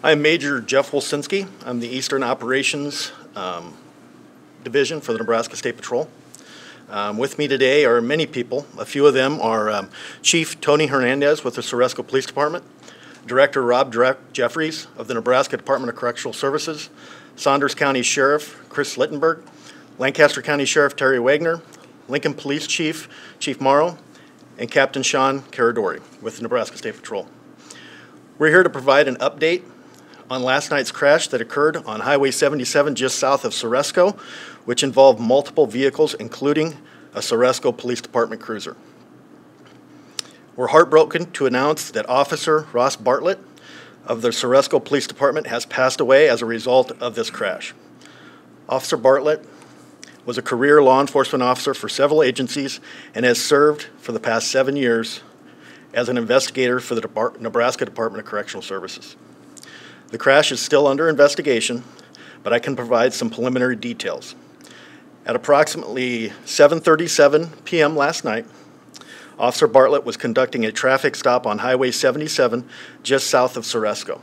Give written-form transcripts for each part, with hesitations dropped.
I'm Major Jeff Wolsinski. I'm the Eastern Operations Division for the Nebraska State Patrol. With me today are many people. A few of them are Chief Tony Hernandez with the Cresco Police Department, Director Rob Jeffries of the Nebraska Department of Correctional Services, Saunders County Sheriff Chris Littenberg, Lancaster County Sheriff Terry Wagner, Lincoln Police Chief Chief Morrow, and Captain Sean Caradori with the Nebraska State Patrol. We're here to provide an update on last night's crash that occurred on Highway 77 just south of Cresco, which involved multiple vehicles, including a Cresco Police Department cruiser. We're heartbroken to announce that Officer Ross Bartlett of the Cresco Police Department has passed away as a result of this crash. Officer Bartlett was a career law enforcement officer for several agencies and has served for the past 7 years as an investigator for the Nebraska Department of Correctional Services. The crash is still under investigation, but I can provide some preliminary details. At approximately 7:37 p.m. last night, Officer Bartlett was conducting a traffic stop on Highway 77 just south of Cresco.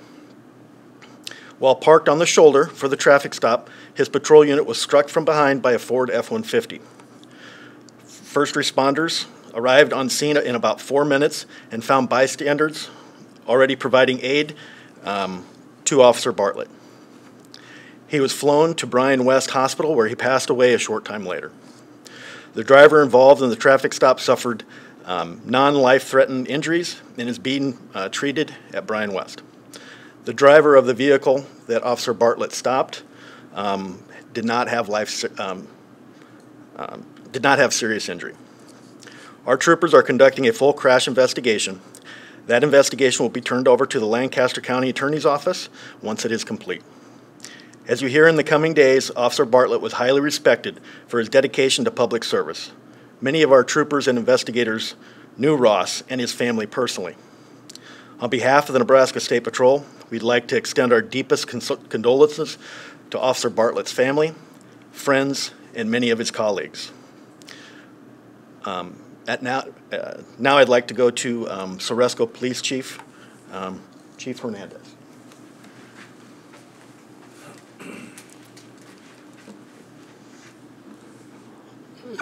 While parked on the shoulder for the traffic stop, his patrol unit was struck from behind by a Ford F-150. First responders arrived on scene in about 4 minutes and found bystanders already providing aid to Officer Bartlett. He was flown to Bryan West Hospital, where he passed away a short time later. The driver involved in the traffic stop suffered non-life-threatening injuries and is being treated at Bryan West. The driver of the vehicle that Officer Bartlett stopped did not have serious injury. Our troopers are conducting a full crash investigation. That investigation will be turned over to the Lancaster County Attorney's Office once it is complete. As you hear in the coming days, Officer Bartlett was highly respected for his dedication to public service. Many of our troopers and investigators knew Ross and his family personally. On behalf of the Nebraska State Patrol, we'd like to extend our deepest condolences to Officer Bartlett's family, friends, and many of his colleagues. Now I'd like to go to Cresco Police Chief, Chief Hernandez.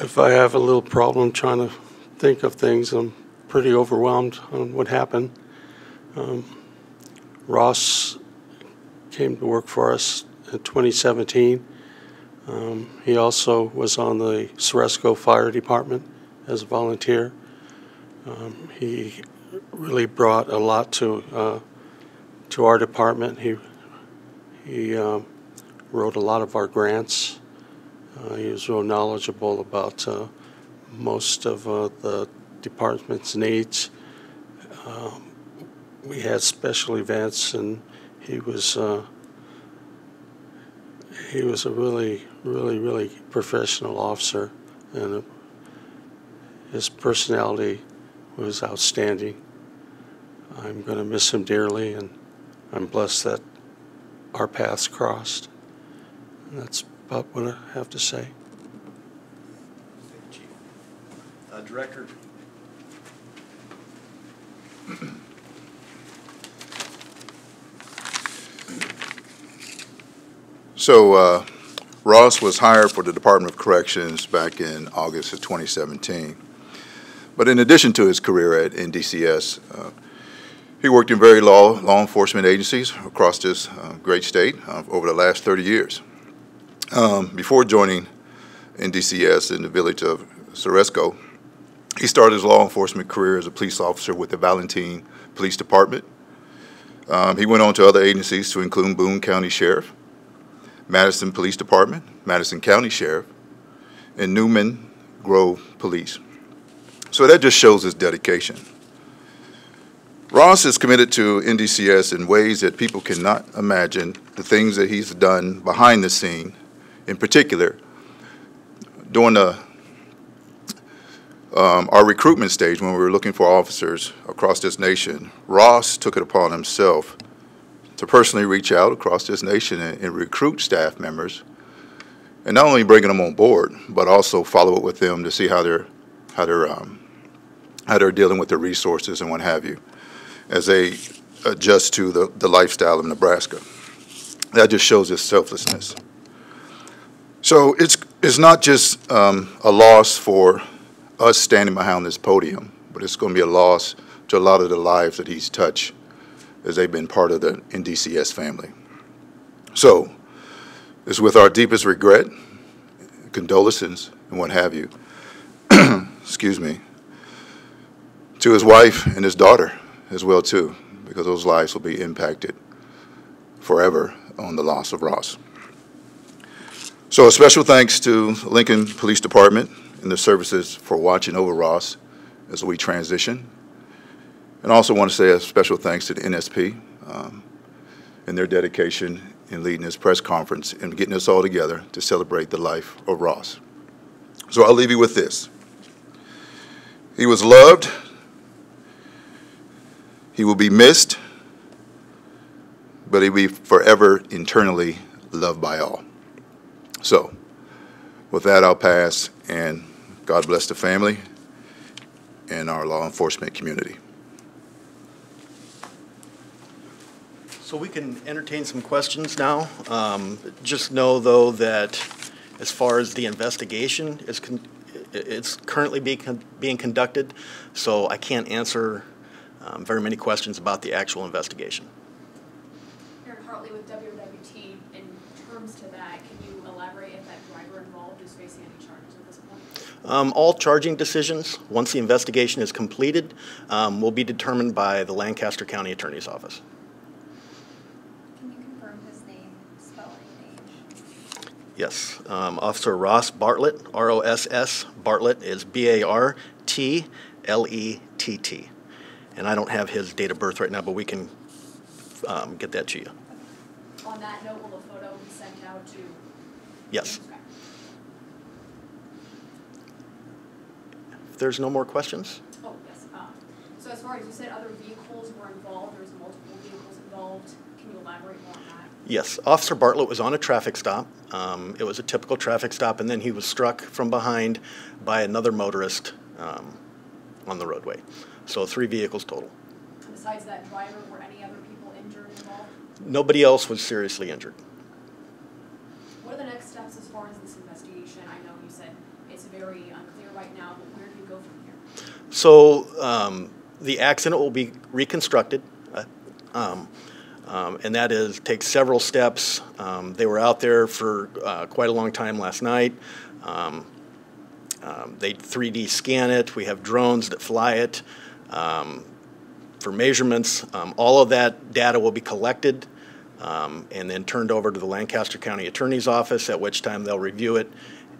If I have a little problem trying to think of things, I'm pretty overwhelmed on what happened. Ross came to work for us in 2017. He also was on the Cresco Fire Department as a volunteer. He really brought a lot to our department. He wrote a lot of our grants. He was real knowledgeable about most of the department's needs. We had special events, and he was a really professional officer, and his personality was outstanding. I'm going to miss him dearly, and I'm blessed that our paths crossed. And that's about what I have to say. Thank you, Chief. Director. So Ross was hired for the Department of Corrections back in August of 2017. But in addition to his career at NDCS, he worked in various law enforcement agencies across this great state over the last 30 years. Before joining NDCS in the village of Cresco, he started his law enforcement career as a police officer with the Valentine Police Department. He went on to other agencies to include Boone County Sheriff, Madison Police Department, Madison County Sheriff, and Newman Grove Police. So that just shows his dedication. Ross is committed to NDCS in ways that people cannot imagine, the things that he's done behind the scene. In particular, during our recruitment stage, when we were looking for officers across this nation, Ross took it upon himself to personally reach out across this nation and recruit staff members, and not only bringing them on board, but also follow up with them to see how they're dealing with their resources and what have you. As a adjust to the lifestyle of Nebraska. That just shows his selflessness. So it's not just a loss for us standing behind this podium, but it's going to be a loss to a lot of the lives that he's touched as they've been part of the NDCS family. So it's with our deepest regret, condolences, and what have you, excuse me, to his wife and his daughter as well too, because those lives will be impacted forever on the loss of Ross. So a special thanks to Lincoln Police Department and the services for watching over Ross as we transition. And I also want to say a special thanks to the NSP and their dedication in leading this press conference and getting us all together to celebrate the life of Ross. So I'll leave you with this. He was loved. He will be missed, but he will be forever internally loved by all. So with that, I'll pass, and God bless the family and our law enforcement community. So we can entertain some questions now. Just know, though, that as far as the investigation is it's currently being conducted, so I can't answer very many questions about the actual investigation. Aaron Hartley with WWT, in terms to that, can you elaborate if that driver involved is facing any charges at this point? All charging decisions, once the investigation is completed, will be determined by the Lancaster County Attorney's Office. Yes, Officer Ross Bartlett, R-O-S-S, Bartlett is B-A-R-T-L-E-T-T. And I don't have his date of birth right now, but we can get that to you. On that note, will the photo be sent out to? Yes. Okay. If there's no more questions? Oh, yes. So as far as you said, other vehicles were involved, there's multiple vehicles involved. Can you elaborate more on that? Yes, Officer Bartlett was on a traffic stop. It was a typical traffic stop, and then he was struck from behind by another motorist on the roadway. So 3 vehicles total. Besides that driver, were any other people injured involved? Nobody else was seriously injured. What are the next steps as far as this investigation? I know you said it's very unclear right now, but where do you go from here? So the accident will be reconstructed. And that takes several steps. They were out there for quite a long time last night. They 3D scan it. We have drones that fly it for measurements. All of that data will be collected and then turned over to the Lancaster County Attorney's Office, at which time they'll review it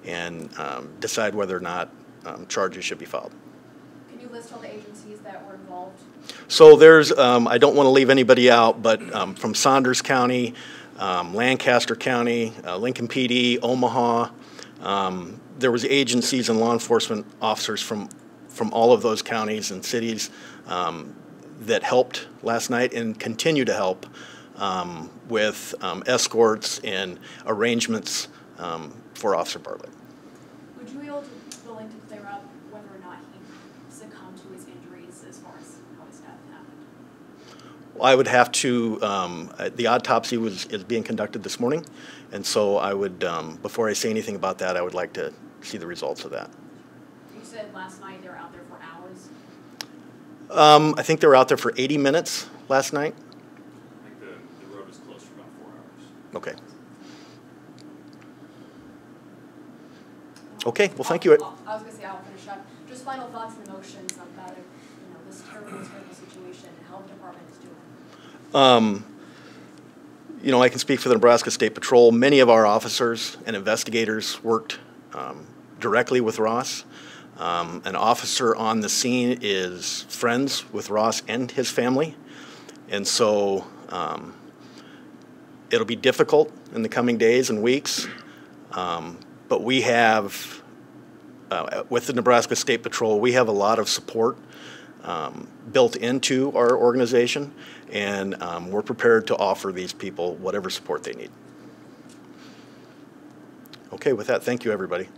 and decide whether or not charges should be filed. Can you list all the agencies that were involved? So there's, I don't want to leave anybody out, but from Saunders County, Lancaster County, Lincoln PD, Omaha, there was agencies and law enforcement officers from all of those counties and cities that helped last night and continue to help with escorts and arrangements for Officer Bartlett. Would you be willing to clear up whether or not he succumbed to his injuries as far as how his death happened? Well, I would have to, the autopsy is being conducted this morning, and so I would, before I say anything about that, I would like to see the results of that. You said last night they were out there for hours? I think they were out there for 80 minutes last night. I think the road was closed for about 4 hours. Okay. Okay, well, thank you. I was going to say, I'll finish up. Just final thoughts and emotions about it, this terrible situation and how the department is doing. I can speak for the Nebraska State Patrol. Many of our officers and investigators worked directly with Ross. An officer on the scene is friends with Ross and his family. And so it'll be difficult in the coming days and weeks. But we have, with the Nebraska State Patrol, we have a lot of support built into our organization, and we're prepared to offer these people whatever support they need. Okay, with that, thank you, everybody.